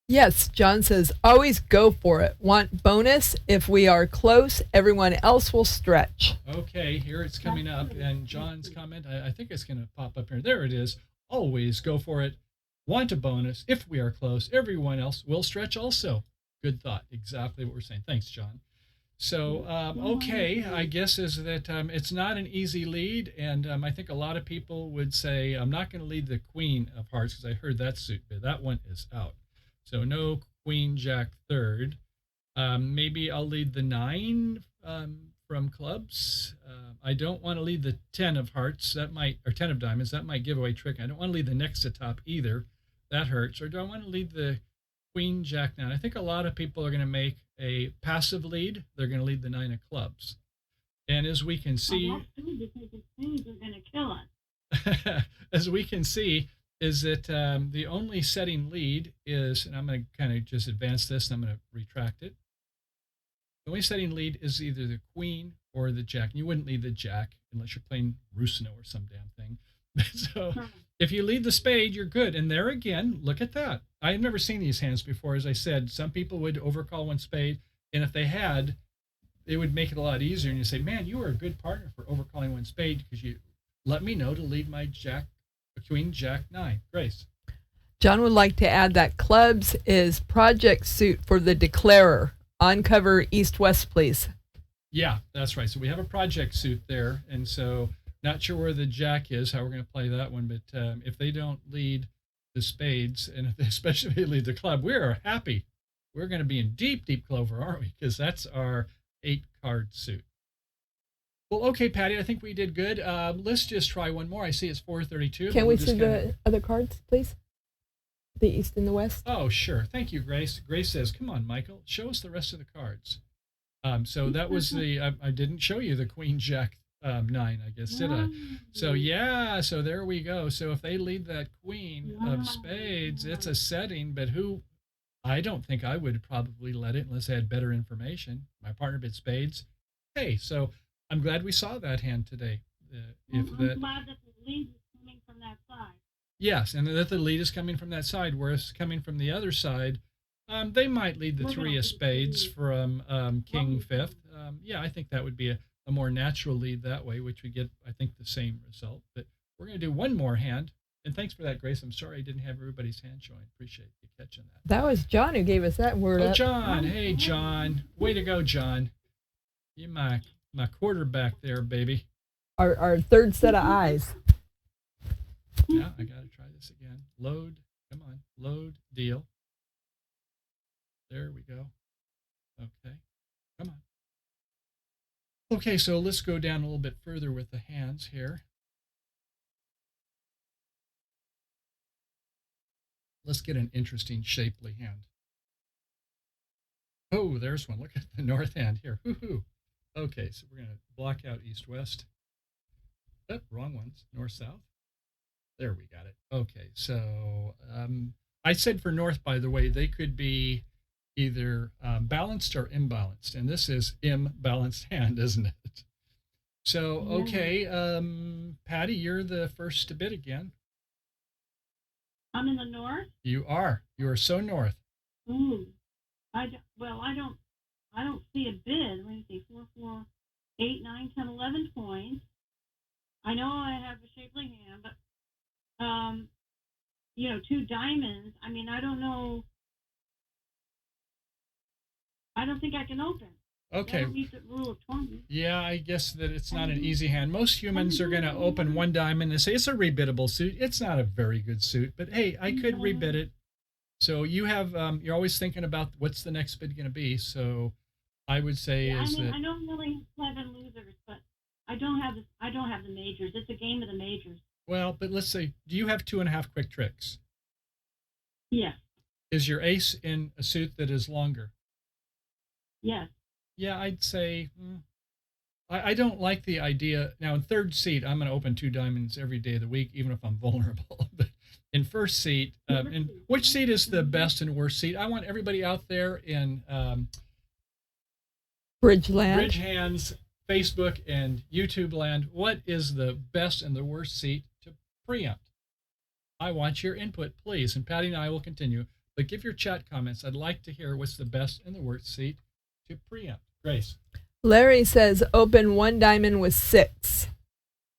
Yes, John says, always go for it. Want bonus? If we are close, everyone else will stretch. Okay, here it's coming up. And John's comment, I think it's going to pop up here. There it is. Always go for it. Want a bonus? If we are close, everyone else will stretch also. Good thought. Exactly what we're saying. Thanks, John. So, okay, I guess is that it's not an easy lead. And I think a lot of people would say, I'm not going to lead the queen of hearts because I heard that suit, but that one is out. So no queen, jack, third. Maybe I'll lead the 9 from clubs. I don't want to lead the 10 of hearts. That might, or 10 of diamonds. That might give away trick. I don't want to lead the next to top either. That hurts. Or do I want to lead the queen, jack, 9? I think a lot of people are going to make a passive lead. They're going to lead the 9 of clubs. And as we can see, Well, that's good because the queens are going to kill us. as we can see, is that the only setting lead is, and I'm going to kind of just advance this, and I'm going to retract it. The only setting lead is either the queen or the jack. And you wouldn't lead the jack unless you're playing Rusino or some damn thing. So if you lead the spade, you're good. And there again, look at that. I've never seen these hands before. As I said, some people would overcall one spade. And if they had, it would make it a lot easier. And you say, man, you were a good partner for overcalling one spade because you let me know to lead my jack, queen, jack, 9. Grace. John would like to add that clubs is project suit for the declarer. On cover east-west, please. Yeah, that's right. So we have a project suit there. And so not sure where the jack is, how we're going to play that one. But if they don't lead the spades, and especially if they lead the club, we are happy. We're going to be in deep, deep clover, aren't we? Because that's our 8-card suit. Well, okay, Patty, I think we did good. Let's just try one more. I see it's 4:32. Can we see the other cards, please? The east and the west. Oh, sure. Thank you, Grace. Grace says, come on, Michael, show us the rest of the cards. So that was the, I didn't show you the queen, jack, 9, I guess, did I? So, yeah, so there we go. So if they lead that queen of spades, it's a setting, but I don't think I would probably let it unless I had better information. My partner bid spades. Hey, so I'm glad we saw that hand today. I'm glad that the lead is coming from that side. Yes, and that the lead is coming from that side, whereas coming from the other side, they might lead the 3 of spades from king 5th. Yeah, I think that would be a more natural lead that way, which we get, I think, the same result. But we're going to do one more hand. And thanks for that, Grace. I'm sorry I didn't have everybody's hand showing. Appreciate you catching that. That was John who gave us that word Oh, up. John. Hey, John. Way to go, John. You my quarterback there, baby. Our third set of eyes. Yeah, I got to try this again. Load. Come on. Load. Deal. There we go. Okay. Come on. Okay, so let's go down a little bit further with the hands here. Let's get an interesting, shapely hand. Oh, there's one. Look at the north hand here. Woohoo. Okay, so we're going to block out east-west. Oh, wrong ones. North-south. There, we got it. Okay, so I said for north, by the way, they could be either balanced or imbalanced. And this is imbalanced hand, isn't it? So, okay, Patty, you're the first to bid again. I'm in the north. You are. You are so north. Ooh, I don't see a bid. Let me see, 4, 4, 8, 9, 10, 11 points. I know I have a shapely hand, but two diamonds. I mean, I don't know. I don't think I can open. Okay. That meet the rule of 20. Yeah, I guess that it's not an easy hand. Most humans are going to open one diamond and say it's a rebiddable suit. It's not a very good suit, but hey, I could rebid it. So you have, you're always thinking about what's the next bid going to be. So I would say Yeah, is that. I don't really have 7 losers, but I don't have the majors. It's a game of the majors. Well, but let's say, do you have 2.5 quick tricks? Yes. Is your ace in a suit that is longer? Yes. Yeah, I'd say I don't like the idea. Now, in third seat, I'm going to open 2 diamonds every day of the week, even if I'm vulnerable. But in first seat, and which seat is the best and worst seat? I want everybody out there in BridgeHands, Facebook, and YouTube land. What is the best and the worst seat to preempt? I want your input, please. And Patty and I will continue. But give your chat comments. I'd like to hear what's the best and the worst seat to preempt. Grace. Larry says open 1 diamond with 6.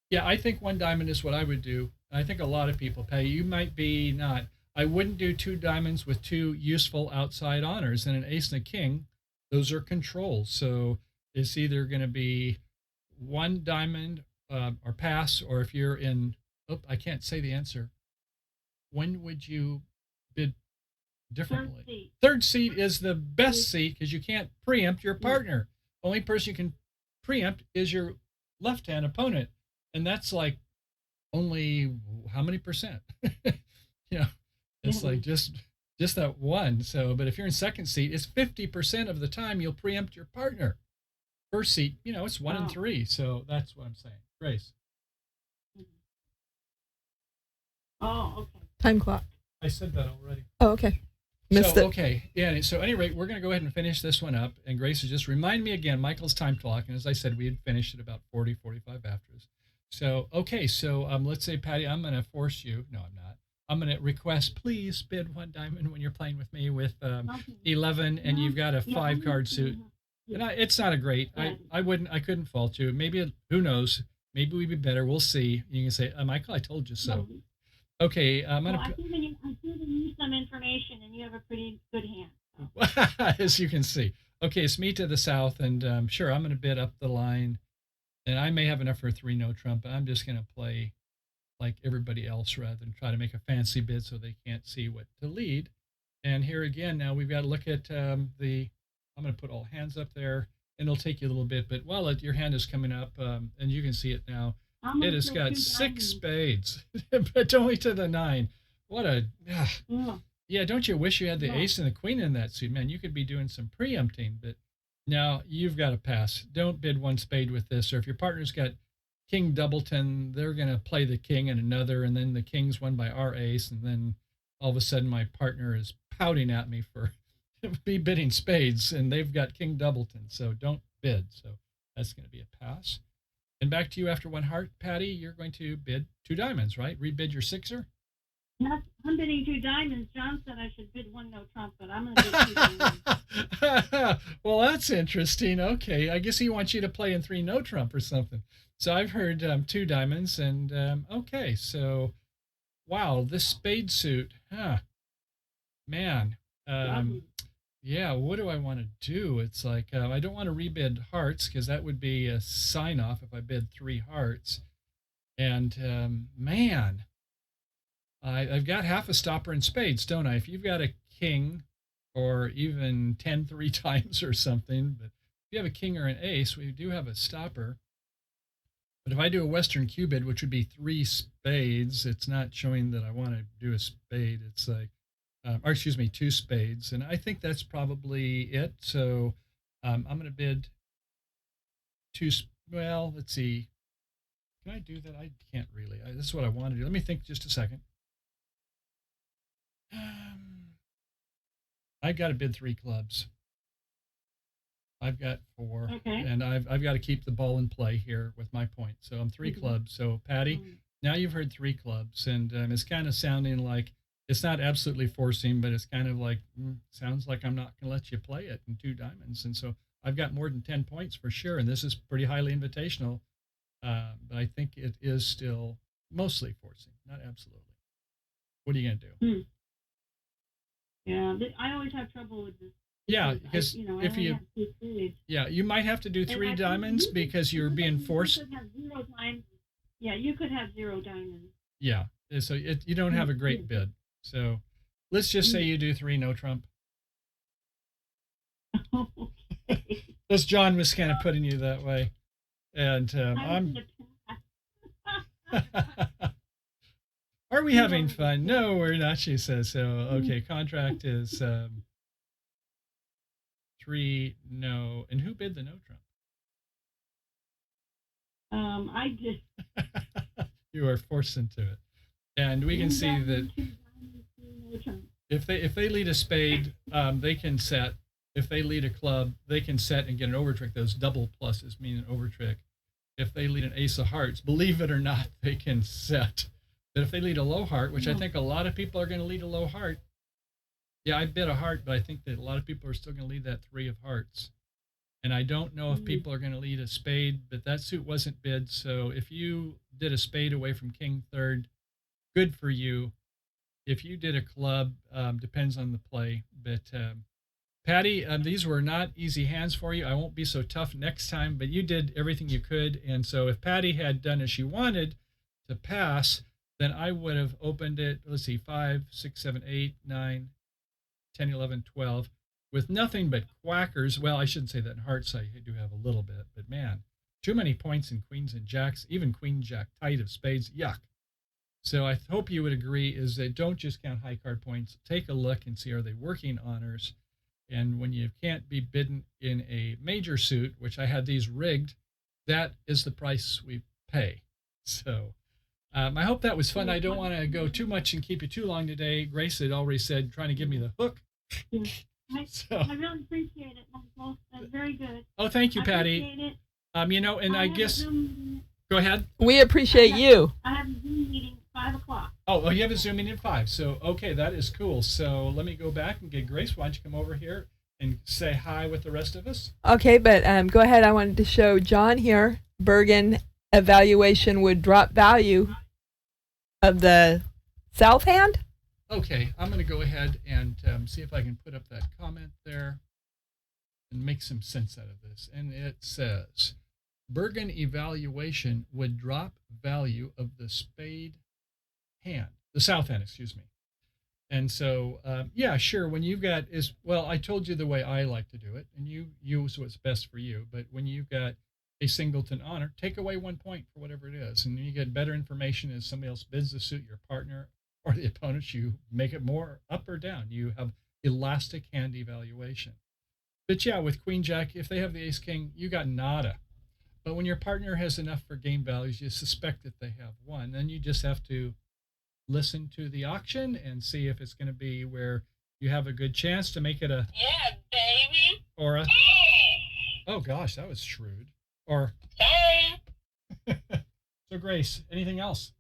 Yeah, I think 1 diamond is what I would do. I think a lot of people, Patty, you might be not. I wouldn't do 2 diamonds with 2 useful outside honors and an ace and a king. Those are controls. So it's either going to be 1 diamond or pass, or if you're in, I can't say the answer. When would you bid differently? Third seat is the best seat because you can't preempt your partner. Only person you can preempt is your left-hand opponent, and that's like only how many percent? It's like just that one. So, but if you're in second seat, it's 50% of the time you'll preempt your partner. First seat, it's 1 and 3. So that's what I'm saying. Grace. Oh, okay. Time clock. I said that already. Oh, okay. Missed it. Okay. Yeah. So, at any rate, we're going to go ahead and finish this one up. And Grace, just remind me again, Michael's time clock. And as I said, we had finished at about 40, 45 afters. So, okay. So, let's say, Patty, I'm going to force you. No, I'm not. I'm going to request, please bid 1 diamond when you're playing with me with 11, and you've got a 5-card suit. And it's not a great. I couldn't fault you. Maybe, who knows? Maybe we'd be better. We'll see. You can say, Michael, I told you so. Okay, I'm going to. I think I need some information, and you have a pretty good hand. So. As you can see. Okay, it's me to the south, and sure, I'm going to bid up the line. And I may have enough for a 3-no trump, but I'm just going to play like everybody else rather than try to make a fancy bid so they can't see what to lead. And here again, now we've got to look at I'm going to put all hands up there, and it'll take you a little bit. But while your hand is coming up, and you can see it now, it has got 6 spades, but only to the 9. What a, yeah, don't you wish you had the ace and the queen in that suit? Man, you could be doing some preempting, but now you've got to pass. Don't bid 1 spade with this, or if your partner's got king doubleton, they're going to play the king and another, and then the king's won by our ace, and then all of a sudden my partner is pouting at me for me bidding spades, and they've got king doubleton, so don't bid. So that's going to be a pass. And back to you after 1 heart, Patty, you're going to bid 2 diamonds, right? Rebid your 6er? Yes, I'm bidding 2 diamonds. John said I should bid 1 no trump, but I'm going to bid 2 diamonds. Well, that's interesting. Okay, I guess he wants you to play in 3 no trump or something. So I've heard 2 diamonds, and okay, so wow, this spade suit, huh? Man, um, yeah. What do I want to do? It's like I don't want to rebid hearts because that would be a sign off if I bid 3 hearts. And man, I've got half a stopper in spades, don't I? If you've got a king or even 10 three times or something, but if you have a king or an ace, we do have a stopper. But if I do a Western cubid, which would be 3 spades, it's not showing that I want to do a spade. It's like, or excuse me, 2 spades. And I think that's probably it. So I'm going to bid 2. Well, let's see. Can I do that? I can't really. This is what I want to do. Let me think just a second. I've got to bid 3 clubs. I've got 4, Okay. and I've got to keep the ball in play here with my point. So I'm 3 clubs. So Patty, now you've heard 3 clubs, and it's kind of sounding like it's not absolutely forcing, but it's kind of like sounds like I'm not going to let you play it in 2 diamonds. And so I've got more than 10 points for sure, and this is pretty highly invitational. But I think it is still mostly forcing, not absolutely. What are you going to do? Yeah, I always have trouble with this. Yeah, because if you, yeah, you might have to do 3 diamonds because you're being forced. You could have 0 diamonds. Yeah, you could have 0 diamonds. Yeah, so you don't have a great bid. So let's just say you do 3 no trump. Okay. As John was kind of putting you that way, and Are we having fun? No, we're not. She says so. Okay, contract is 3 no. And who bid the no trump? I did. You are forced into it, and we can see that if they lead a spade, they can set. If they lead a club, they can set and get an overtrick. Those double pluses mean an overtrick. If they lead an ace of hearts, believe it or not, they can set. But if they lead a low heart, which I think a lot of people are going to lead a low heart. Yeah, I bid a heart, but I think that a lot of people are still going to lead that 3 of hearts. And I don't know if people are going to lead a spade, but that suit wasn't bid. So if you did a spade away from king third, good for you. If you did a club, depends on the play. But Patty, these were not easy hands for you. I won't be so tough next time, but you did everything you could. And so if Patty had done as she wanted to pass, then I would have opened it, let's see, 5, 6, 7, 8, 9, 10, 11, 12, with nothing but quackers. Well, I shouldn't say that in hearts. I do have a little bit, but man, too many points in queens and jacks, even queen jack tight of spades. Yuck. So I hope you would agree is that don't just count high card points. Take a look and see, are they working honors? And when you can't be bidden in a major suit, which I had these rigged, that is the price we pay. So I hope that was fun. I don't want to go too much and keep you too long today. Grace had already said, trying to give me the hook. I really appreciate it, Michael. That's very good. Oh, thank you, Patty. Appreciate it. And I guess, go ahead. We appreciate you. I have a Zoom meeting at 5 o'clock. Oh, you have a Zoom meeting at 5. So, okay, that is cool. So let me go back and get Grace. Why don't you come over here and say hi with the rest of us? Okay, but go ahead. I wanted to show John here. Bergen evaluation would drop value of the south hand. Okay, I'm going to go ahead and see if I can put up that comment there and make some sense out of this. And it says, Bergen evaluation would drop value of the spade hand, the south hand, excuse me. And so, yeah, sure, when you've got I told you the way I like to do it, and you use what's best for you. But when you've got a singleton honor, take away 1 point for whatever it is. And you get better information as somebody else bids the suit, your partner or the opponent, you make it more up or down. You have elastic hand evaluation. But yeah, with queen jack, if they have the ace king, you got nada. But when your partner has enough for game values, you suspect that they have 1. Then you just have to listen to the auction and see if it's going to be where you have a good chance to make it a yeah, baby, or a oh gosh, that was shrewd. Or hey. So Grace, anything else?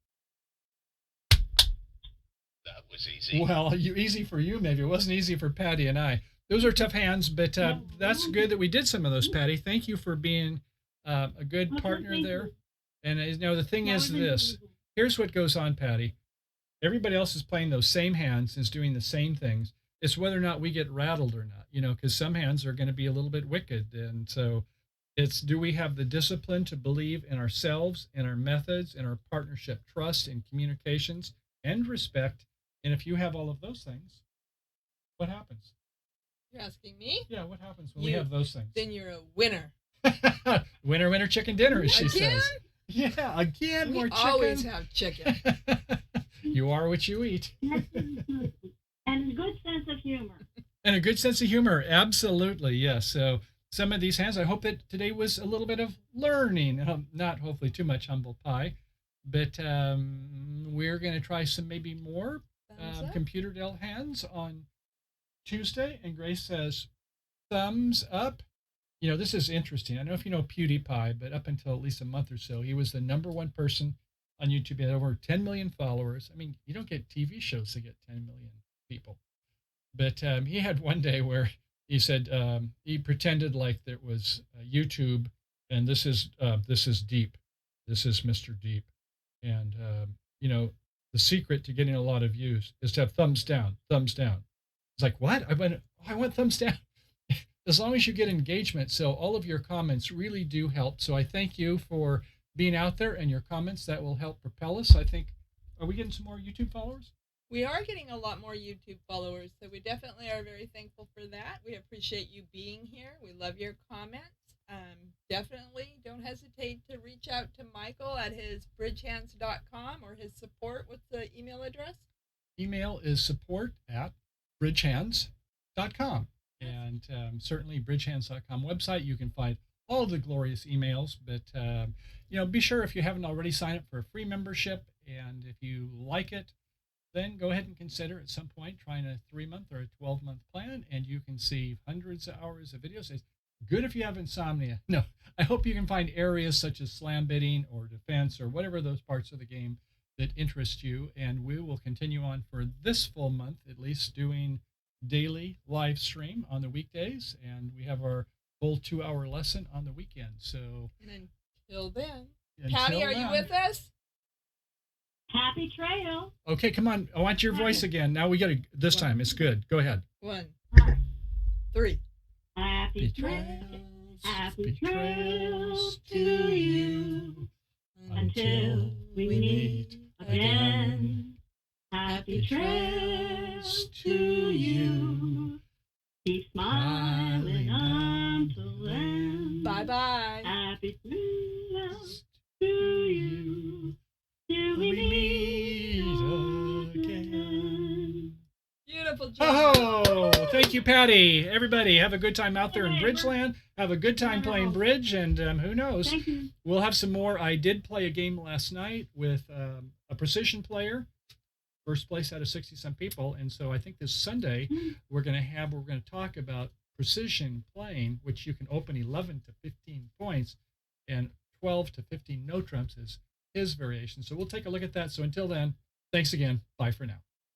That was easy. Well, easy for you, maybe. It wasn't easy for Patty and I. Those are tough hands, but that's good that we did some of those, Patty. Thank you for being a good partner there. And the thing is this. Here's what goes on, Patty. Everybody else is playing those same hands, is doing the same things. It's whether or not we get rattled or not, because some hands are going to be a little bit wicked. And so it's, do we have the discipline to believe in ourselves, in our methods, in our partnership, trust, and communications, and respect? And if you have all of those things, what happens? You're asking me? Yeah, what happens when we have those things? Then you're a winner. Winner, winner, chicken dinner, as she Again? says. Yeah, again, We more chicken. always have chicken. You are what you eat. And a good sense of humor. And a good sense of humor, absolutely, yes. So some of these hands, I hope that today was a little bit of learning, not hopefully too much humble pie, but we're going to try some maybe more computer dealt hands on Tuesday. And Grace says, thumbs up. This is interesting. I don't know if you know PewDiePie, but up until at least a month or so, he was the #1 person on YouTube. He had over 10 million followers. I mean, you don't get TV shows that get 10 million people. But he had one day where he said he pretended like there was YouTube, and this is Deep. This is Mr. Deep. And, the secret to getting a lot of views is to have thumbs down, thumbs down. It's like, what? I want thumbs down. As long as you get engagement. So all of your comments really do help. So I thank you for being out there and your comments. That will help propel us. I think, are we getting some more YouTube followers? We are getting a lot more YouTube followers, so we definitely are very thankful for that. We appreciate you being here. We love your comments. Definitely don't hesitate to reach out to Michael at his BridgeHands.com or his support. What's the email address? Email is support@BridgeHands.com. And certainly BridgeHands.com website, you can find all the glorious emails. But, be sure if you haven't already signed up for a free membership. And if you like it, then go ahead and consider at some point trying a 3-month or a 12-month plan. And you can see hundreds of hours of videos. It's good if you have insomnia. No, I hope you can find areas such as slam bidding or defense or whatever those parts of the game that interest you. And we will continue on for this full month, at least doing daily live stream on the weekdays, and we have our full 2-hour lesson on the weekend. So until then, Patty, are you with us? Happy trail. Okay, come on. I want your voice again. Now we got to, this time it's good. Go ahead. 1, 3. Happy trails to you until we meet again. Happy trails to you. Keep smiling until then. Bye-bye. Happy trails to you. Till we meet again. Beautiful job. Oh, thank you, Patty. Everybody, have a good time out there in Bridgeland. Have a good time playing bridge, and who knows? We'll have some more. I did play a game last night with a precision player. First place out of 60-some people. And so I think this Sunday we're going to talk about precision playing, which you can open 11 to 15 points, and 12 to 15 no trumps is his variation. So we'll take a look at that. So until then, thanks again. Bye for now.